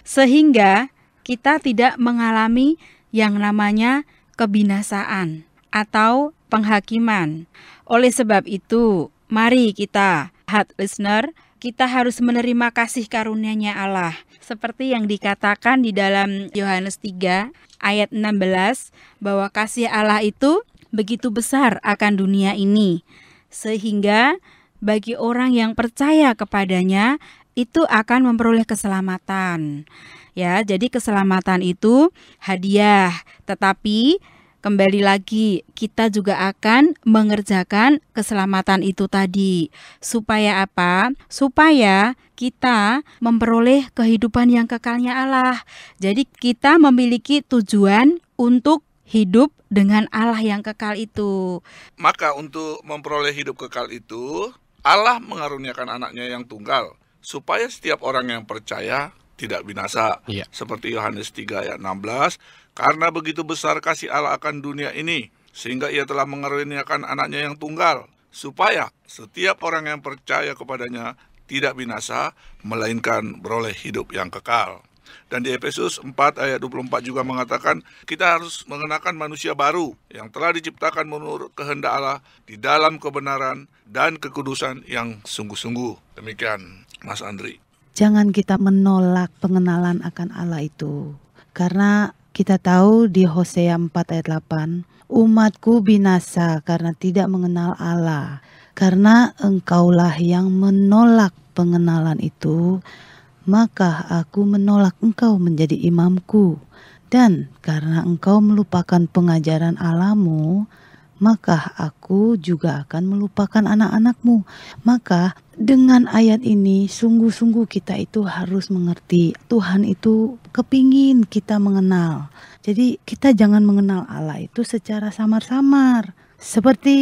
Sehingga kita tidak mengalami yang namanya kebinasaan atau penghakiman. Oleh sebab itu, mari kita, heart listener, kita harus menerima kasih karunia-Nya Allah. Seperti yang dikatakan di dalam Yohanes 3 ayat 16, bahwa kasih Allah itu begitu besar akan dunia ini, sehingga bagi orang yang percaya kepadanya itu akan memperoleh keselamatan. Ya, jadi keselamatan itu hadiah, tetapi kembali lagi kita juga akan mengerjakan keselamatan itu tadi. Supaya apa? Supaya kita memperoleh kehidupan yang kekalnya Allah. Jadi kita memiliki tujuan untuk hidup dengan Allah yang kekal itu. Maka untuk memperoleh hidup kekal itu, Allah mengaruniakan anaknya yang tunggal, supaya setiap orang yang percaya tidak binasa. Seperti Yohanes 3 ayat 16, karena begitu besar kasih Allah akan dunia ini, sehingga ia telah mengaruniakan anaknya yang tunggal, supaya setiap orang yang percaya kepadanya tidak binasa, melainkan beroleh hidup yang kekal. Dan di Efesus 4 ayat 24 juga mengatakan, kita harus mengenakan manusia baru yang telah diciptakan menurut kehendak Allah di dalam kebenaran dan kekudusan yang sungguh-sungguh. Demikian, Mas Andri. Jangan kita menolak pengenalan akan Allah itu. Karena kita tahu di Hosea 4 ayat 8, umatku binasa karena tidak mengenal Allah. Karena engkaulah yang menolak pengenalan itu, maka aku menolak engkau menjadi imamku. Dan karena engkau melupakan pengajaran Allahmu, maka aku juga akan melupakan anak-anakmu. Maka dengan ayat ini sungguh-sungguh kita itu harus mengerti Tuhan itu kepingin kita mengenal. Jadi kita jangan mengenal Allah itu secara samar-samar. Seperti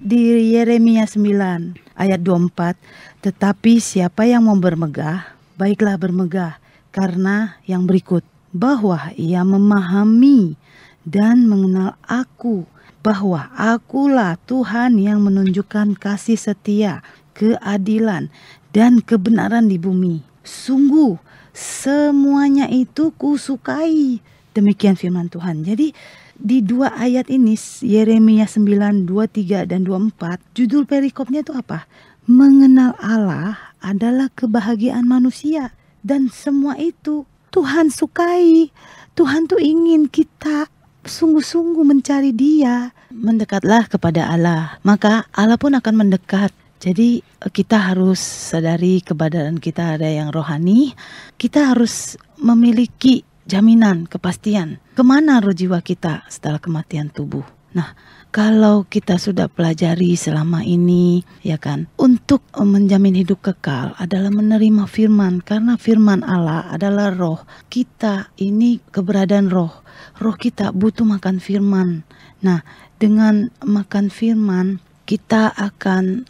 di Yeremia 9 ayat 24, tetapi siapa yang mau bermegah, baiklah bermegah karena yang berikut, bahwa ia memahami dan mengenal aku, bahwa akulah Tuhan yang menunjukkan kasih setia, keadilan, dan kebenaran di bumi. Sungguh semuanya itu kusukai. Demikian firman Tuhan. Jadi di dua ayat ini, Yeremia 9, 23 dan 24, judul perikopnya itu apa? Mengenal Allah adalah kebahagiaan manusia. Dan semua itu Tuhan sukai. Tuhan tuh ingin kita sungguh-sungguh mencari Dia. Mendekatlah kepada Allah, maka Allah pun akan mendekat. Jadi kita harus sadari keberadaan kita ada yang rohani. Kita harus memiliki jaminan, kepastian. Kemana roh jiwa kita setelah kematian tubuh? Nah, kalau kita sudah pelajari selama ini, ya kan, untuk menjamin hidup kekal adalah menerima firman, karena firman Allah adalah roh. Kita ini keberadaan roh. Roh kita butuh makan firman. Nah, dengan makan firman, kita akan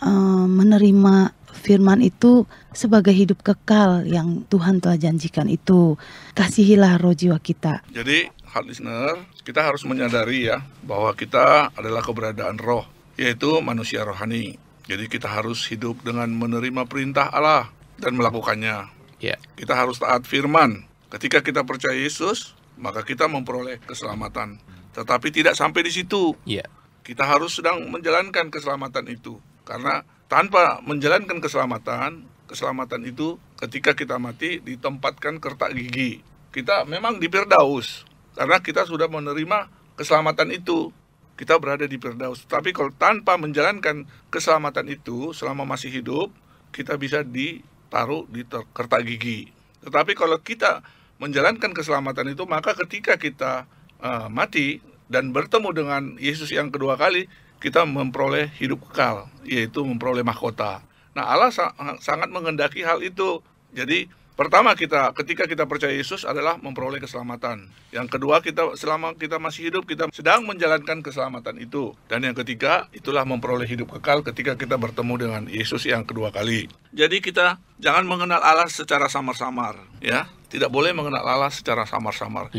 menerima firman itu sebagai hidup kekal yang Tuhan telah janjikan itu. Kasihilah roh jiwa kita. Jadi, listener, kita harus menyadari ya bahwa kita adalah keberadaan roh, yaitu manusia rohani. Jadi kita harus hidup dengan menerima perintah Allah dan melakukannya. Kita harus taat firman. Ketika kita percaya Yesus, maka kita memperoleh keselamatan. Tetapi tidak sampai di situ. Kita harus sedang menjalankan keselamatan itu. Karena tanpa menjalankan keselamatan itu ketika kita mati ditempatkan kertak gigi. Kita memang di Firdaus. Karena kita sudah menerima keselamatan itu, kita berada di Firdaus. Tapi kalau tanpa menjalankan keselamatan itu selama masih hidup, kita bisa ditaruh di kertak gigi. Tetapi kalau kita menjalankan keselamatan itu, maka ketika kita mati dan bertemu dengan Yesus yang kedua kali, kita memperoleh hidup kekal, yaitu memperoleh mahkota. Nah, Allah sangat menghendaki hal itu. Jadi pertama, ketika kita percaya Yesus adalah memperoleh keselamatan. Yang kedua, selama kita masih hidup, kita sedang menjalankan keselamatan itu. Dan yang ketiga, itulah memperoleh hidup kekal ketika kita bertemu dengan Yesus yang kedua kali. Jadi kita jangan mengenal Allah secara samar-samar, ya. Tidak boleh mengenal Allah secara samar-samar.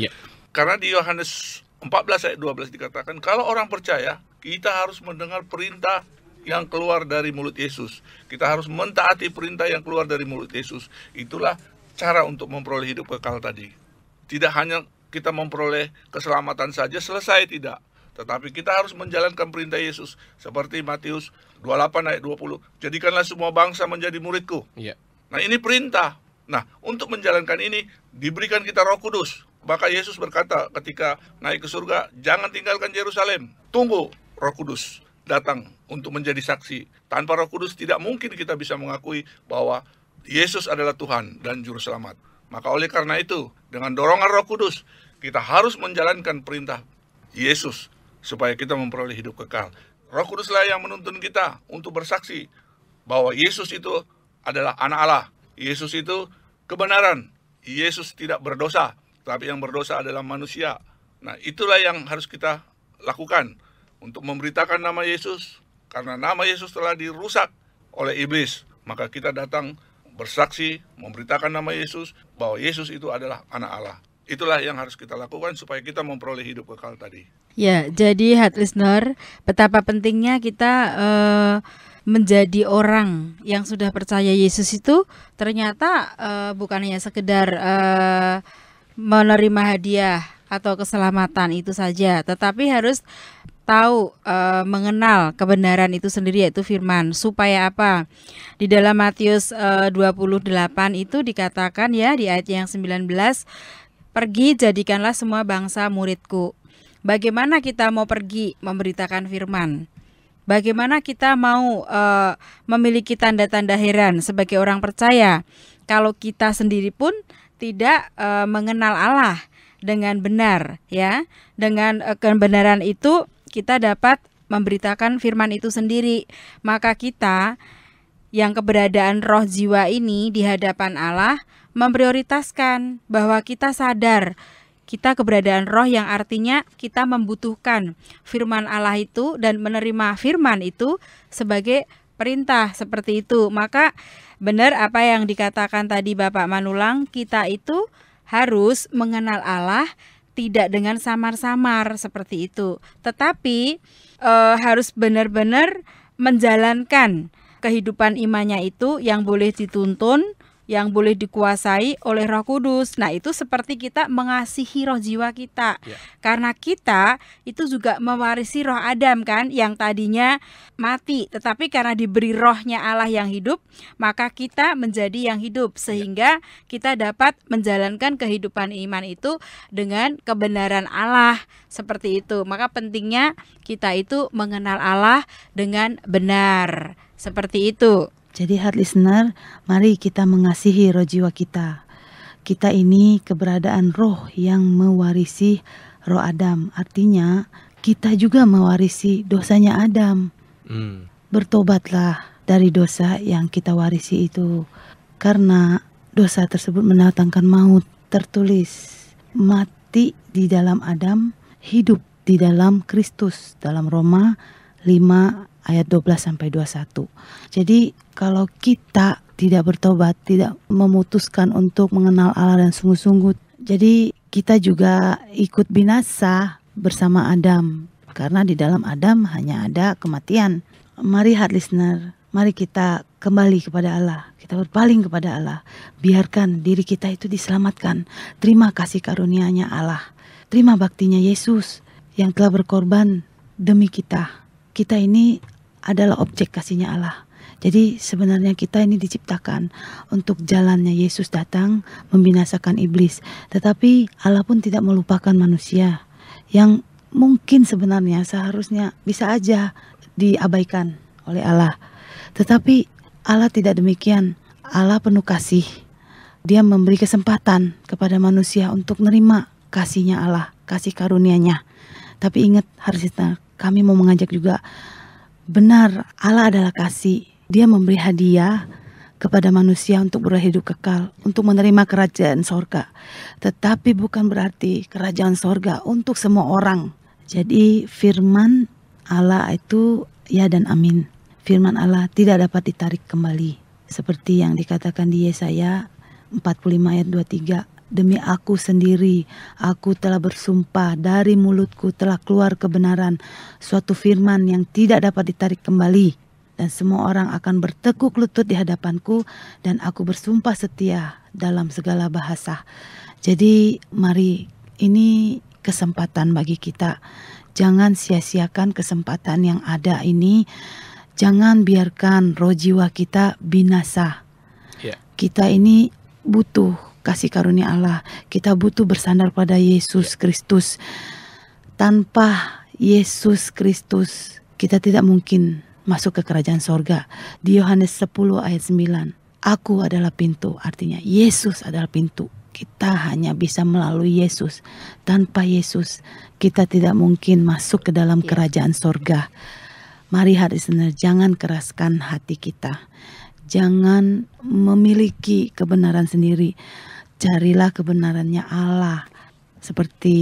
Karena di Yohanes 14 ayat 12 dikatakan, kalau orang percaya, kita harus mendengar perintah yang keluar dari mulut Yesus. Kita harus mentaati perintah yang keluar dari mulut Yesus. Itulah cara untuk memperoleh hidup kekal tadi. Tidak hanya kita memperoleh keselamatan saja selesai, tidak. Tetapi kita harus menjalankan perintah Yesus. Seperti Matius 28 ayat 20. Jadikanlah semua bangsa menjadi muridku. Nah, ini perintah. Nah, untuk menjalankan ini diberikan kita Roh Kudus. Maka Yesus berkata ketika naik ke surga, jangan tinggalkan Yerusalem. Tunggu Roh Kudus datang untuk menjadi saksi. Tanpa Roh Kudus tidak mungkin kita bisa mengakui bahwa Yesus adalah Tuhan dan Juru Selamat. Maka oleh karena itu, dengan dorongan Roh Kudus, kita harus menjalankan perintah Yesus supaya kita memperoleh hidup kekal. Roh Kuduslah yang menuntun kita untuk bersaksi bahwa Yesus itu adalah anak Allah. Yesus itu kebenaran. Yesus tidak berdosa, tapi yang berdosa adalah manusia. Nah, itulah yang harus kita lakukan untuk memberitakan nama Yesus. Karena nama Yesus telah dirusak oleh iblis, maka kita datang bersaksi, memberitakan nama Yesus, bahwa Yesus itu adalah anak Allah. Itulah yang harus kita lakukan supaya kita memperoleh hidup kekal tadi. Ya, jadi heart listener, betapa pentingnya kita menjadi orang yang sudah percaya Yesus itu ternyata bukan hanya sekedar menerima hadiah atau keselamatan itu saja, tetapi harus tahu mengenal kebenaran itu sendiri, yaitu firman. Supaya apa? Di dalam Matius 28 itu dikatakan ya di ayat yang 19, pergi jadikanlah semua bangsa muridku. Bagaimana kita mau pergi memberitakan firman? Bagaimana kita mau memiliki tanda-tanda heran sebagai orang percaya kalau kita sendiri pun tidak mengenal Allah dengan benar, ya? Dengan kebenaran itu kita dapat memberitakan firman itu sendiri. Maka kita yang keberadaan roh jiwa ini di hadapan Allah memprioritaskan bahwa kita sadar kita keberadaan roh, yang artinya kita membutuhkan firman Allah itu dan menerima firman itu sebagai perintah seperti itu. Maka benar apa yang dikatakan tadi Bapak Manulang, kita itu harus mengenal Allah tidak dengan samar-samar seperti itu, tetapi harus benar-benar menjalankan kehidupan imannya itu yang boleh dituntun, yang boleh dikuasai oleh Roh Kudus. Nah, itu seperti kita mengasihi roh jiwa kita. Karena kita itu juga mewarisi roh Adam kan, yang tadinya mati, tetapi karena diberi rohnya Allah yang hidup, maka kita menjadi yang hidup, sehingga kita dapat menjalankan kehidupan iman itu dengan kebenaran Allah seperti itu. Maka pentingnya kita itu mengenal Allah dengan benar seperti itu. Jadi heart listener, mari kita mengasihi roh jiwa kita. Kita ini keberadaan roh yang mewarisi roh Adam. Artinya kita juga mewarisi dosanya Adam. Bertobatlah dari dosa yang kita warisi itu, karena dosa tersebut mendatangkan maut. Tertulis, mati di dalam Adam, hidup di dalam Kristus, dalam Roma 5 ayat 12-21. Jadi kalau kita tidak bertobat, tidak memutuskan untuk mengenal Allah dan sungguh-sungguh, jadi kita juga ikut binasa bersama Adam, karena di dalam Adam hanya ada kematian. Mari heart listener, mari kita kembali kepada Allah, kita berpaling kepada Allah, biarkan diri kita itu diselamatkan. Terima kasih karunia-Nya Allah, terima baktinya Yesus yang telah berkorban demi kita. Kita ini adalah objek kasih-Nya Allah. Jadi sebenarnya kita ini diciptakan untuk jalannya Yesus datang membinasakan iblis. Tetapi Allah pun tidak melupakan manusia yang mungkin sebenarnya seharusnya bisa aja diabaikan oleh Allah. Tetapi Allah tidak demikian. Allah penuh kasih. Dia memberi kesempatan kepada manusia untuk menerima kasih-Nya Allah, kasih karunia-Nya. Tapi ingat, harusnya kami mau mengajak juga, benar Allah adalah kasih. Dia memberi hadiah kepada manusia untuk berhidup kekal, untuk menerima kerajaan sorga. Tetapi bukan berarti kerajaan sorga untuk semua orang. Jadi firman Allah itu ya dan amin. Firman Allah tidak dapat ditarik kembali. Seperti yang dikatakan di Yesaya 45 ayat 23. Demi aku sendiri, aku telah bersumpah, dari mulutku telah keluar kebenaran, suatu firman yang tidak dapat ditarik kembali. Dan semua orang akan bertekuk lutut di hadapanku, dan aku bersumpah setia dalam segala bahasa. Jadi mari, ini kesempatan bagi kita. Jangan sia-siakan kesempatan yang ada ini. Jangan biarkan roh jiwa kita binasa. Kita ini butuh kasih karunia Allah. Kita butuh bersandar pada Yesus Kristus. Tanpa Yesus Kristus, kita tidak mungkin masuk ke kerajaan sorga. Di Yohanes 10 ayat 9, aku adalah pintu, artinya Yesus adalah pintu. Kita hanya bisa melalui Yesus. Tanpa Yesus, kita tidak mungkin masuk ke dalam kerajaan sorga. Mari hari Senin, jangan keraskan hati kita. Jangan memiliki kebenaran sendiri. Carilah kebenarannya Allah. Seperti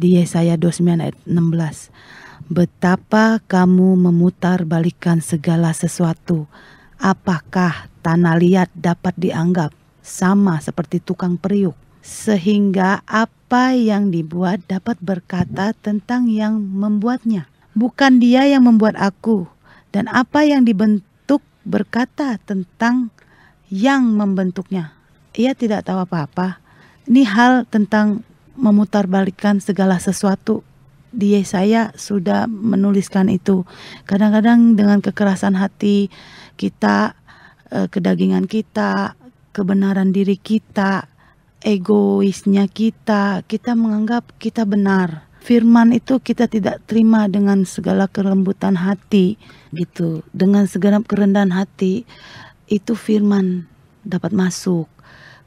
di Yesaya 29 ayat 16. Betapa kamu memutarbalikkan segala sesuatu. Apakah tanah liat dapat dianggap sama seperti tukang periuk? Sehingga apa yang dibuat dapat berkata tentang yang membuatnya. Bukan dia yang membuat aku, dan apa yang dibentuk berkata tentang yang membentuknya. Ia tidak tahu apa-apa. Ini hal tentang memutarbalikkan segala sesuatu. Di Yesaya sudah menuliskan itu. Kadang-kadang dengan kekerasan hati kita, kedagingan kita, kebenaran diri kita, egoisnya kita menganggap kita benar. Firman itu kita tidak terima dengan segala kelembutan hati gitu. Dengan segenap kerendahan hati itu firman dapat masuk.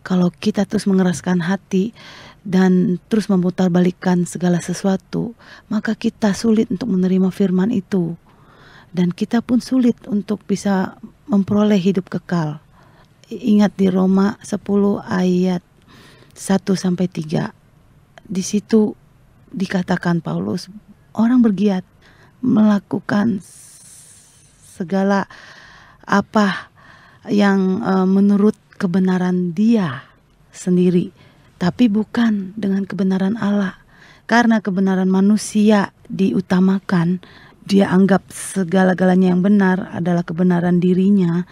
Kalau kita terus mengeraskan hati dan terus memutarbalikkan segala sesuatu, maka kita sulit untuk menerima firman itu. Dan kita pun sulit untuk bisa memperoleh hidup kekal. Ingat di Roma 10 ayat 1-3. Di situ dikatakan Paulus, orang bergiat melakukan segala apa yang menurut kebenaran dia sendiri, tapi bukan dengan kebenaran Allah. Karena kebenaran manusia diutamakan, dia anggap segala-galanya yang benar adalah kebenaran dirinya,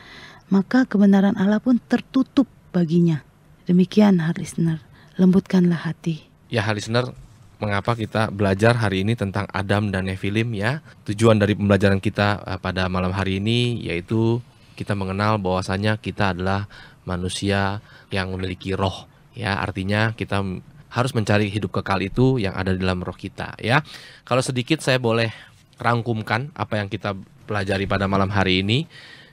maka kebenaran Allah pun tertutup baginya. Demikian, listener, lembutkanlah hati. Ya, listener, mengapa kita belajar hari ini tentang Adam dan Nefilim ya? Tujuan dari pembelajaran kita pada malam hari ini yaitu kita mengenal bahwasanya kita adalah manusia yang memiliki roh. Ya, artinya kita harus mencari hidup kekal itu yang ada di dalam roh kita. Ya, kalau sedikit saya boleh rangkumkan apa yang kita pelajari pada malam hari ini.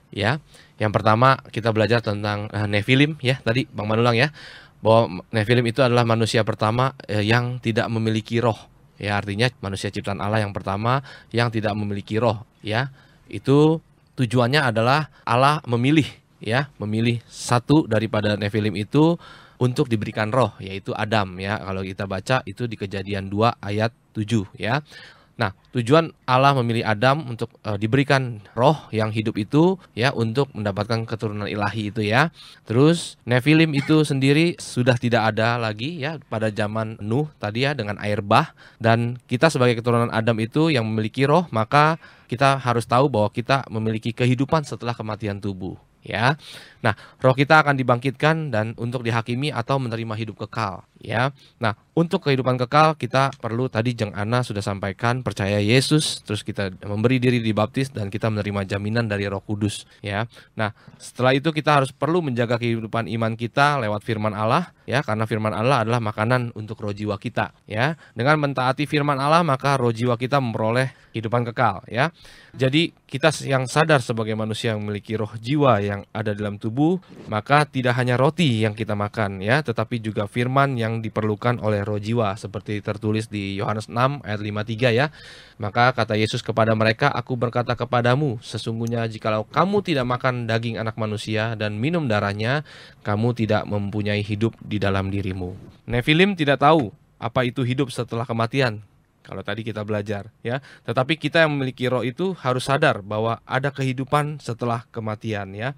Ya, yang pertama kita belajar tentang Nefilim. Ya, tadi Bang Manulang ya, bahwa Nefilim itu adalah manusia pertama yang tidak memiliki roh. Ya, artinya manusia ciptaan Allah yang pertama yang tidak memiliki roh, ya. Itu tujuannya adalah Allah memilih, ya, memilih satu daripada Nephilim itu untuk diberikan roh, yaitu Adam, ya. Kalau kita baca itu di Kejadian 2 ayat 7, ya. Nah, tujuan Allah memilih Adam untuk diberikan roh yang hidup itu, ya, untuk mendapatkan keturunan ilahi itu, ya. Terus Nephilim itu sendiri sudah tidak ada lagi, ya, pada zaman Nuh tadi, ya, dengan air bah. Dan kita sebagai keturunan Adam itu yang memiliki roh, maka kita harus tahu bahwa kita memiliki kehidupan setelah kematian tubuh, ya. Nah, roh kita akan dibangkitkan dan untuk dihakimi atau menerima hidup kekal, ya. Nah, untuk kehidupan kekal kita perlu, tadi Jeng Ana sudah sampaikan, percaya Yesus, terus kita memberi diri dibaptis dan kita menerima jaminan dari Roh Kudus, ya. Nah, setelah itu kita harus perlu menjaga kehidupan iman kita lewat firman Allah, ya, karena firman Allah adalah makanan untuk roh jiwa kita, ya. Dengan mentaati firman Allah maka roh jiwa kita memperoleh kehidupan kekal, ya. Jadi kita yang sadar sebagai manusia yang memiliki roh jiwa yang ada dalam tubuh, maka tidak hanya roti yang kita makan, ya, tetapi juga firman yang diperlukan oleh roh jiwa, seperti tertulis di Yohanes 6 ayat 53, ya. Maka kata Yesus kepada mereka, "Aku berkata kepadamu, sesungguhnya jikalau kamu tidak makan daging anak manusia dan minum darahnya, kamu tidak mempunyai hidup di dalam dirimu." Nephilim tidak tahu apa itu hidup setelah kematian. Kalau tadi kita belajar, ya. Tetapi kita yang memiliki roh itu harus sadar bahwa ada kehidupan setelah kematian, ya.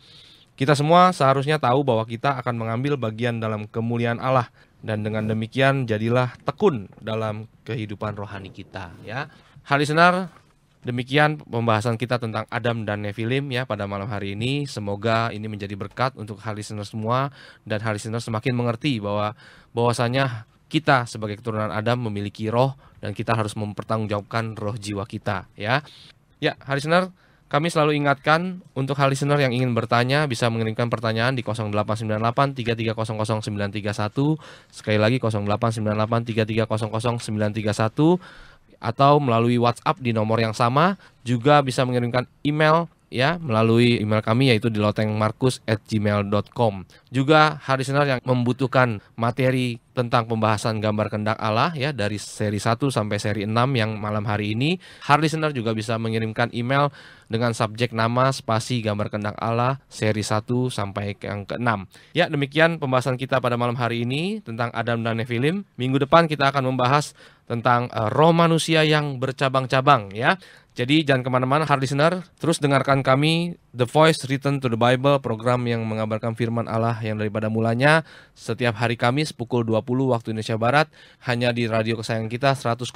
Kita semua seharusnya tahu bahwa kita akan mengambil bagian dalam kemuliaan Allah, dan dengan demikian jadilah tekun dalam kehidupan rohani kita, ya. Hal listener, demikian pembahasan kita tentang Adam dan Nephilim, ya, pada malam hari ini. Semoga ini menjadi berkat untuk hal listener semua, dan hal listener semakin mengerti bahwasanya kita sebagai keturunan Adam memiliki roh dan kita harus mempertanggungjawabkan roh jiwa kita, ya. Ya, hal listener, kami selalu ingatkan untuk hal listener yang ingin bertanya bisa mengirimkan pertanyaan di 0898 3300 931, sekali lagi 0898 3300 931, atau melalui WhatsApp di nomor yang sama. Juga bisa mengirimkan email, ya, melalui email kami yaitu di lotengmarkus@gmail.com. Juga hal listener yang membutuhkan materi tentang pembahasan gambar kehendak Allah, ya, dari seri 1 sampai seri 6 yang malam hari ini, hal listener juga bisa mengirimkan email dengan subjek nama spasi gambar kehendak Allah seri 1 sampai yang ke-6. Ya, demikian pembahasan kita pada malam hari ini tentang Adam dan Nephilim. Minggu depan kita akan membahas tentang roh manusia yang bercabang-cabang, ya. Jadi jangan kemana-mana hard listener, terus dengarkan kami The Voice Return to the Bible, program yang mengabarkan firman Allah yang daripada mulanya, setiap hari Kamis pukul 20 waktu Indonesia Barat, hanya di radio kesayangan kita 100,6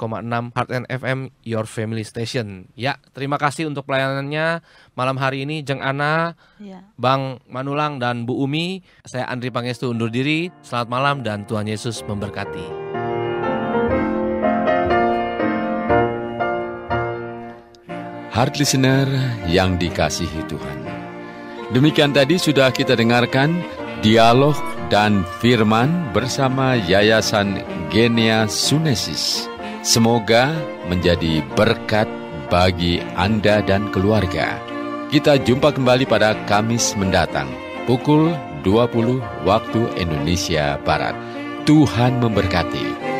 Heart and FM, Your Family Station. Ya, terima kasih untuk pelayanannya malam hari ini, Jeng Ana, ya, Bang Manulang dan Bu Umi. Saya Andri Pangestu undur diri. Selamat malam dan Tuhan Yesus memberkati. Heart listener yang dikasihi Tuhan, demikian tadi sudah kita dengarkan dialog dan firman bersama Yayasan Genia Sunesis. Semoga menjadi berkat bagi Anda dan keluarga. Kita jumpa kembali pada Kamis mendatang pukul 20 waktu Indonesia Barat. Tuhan memberkati.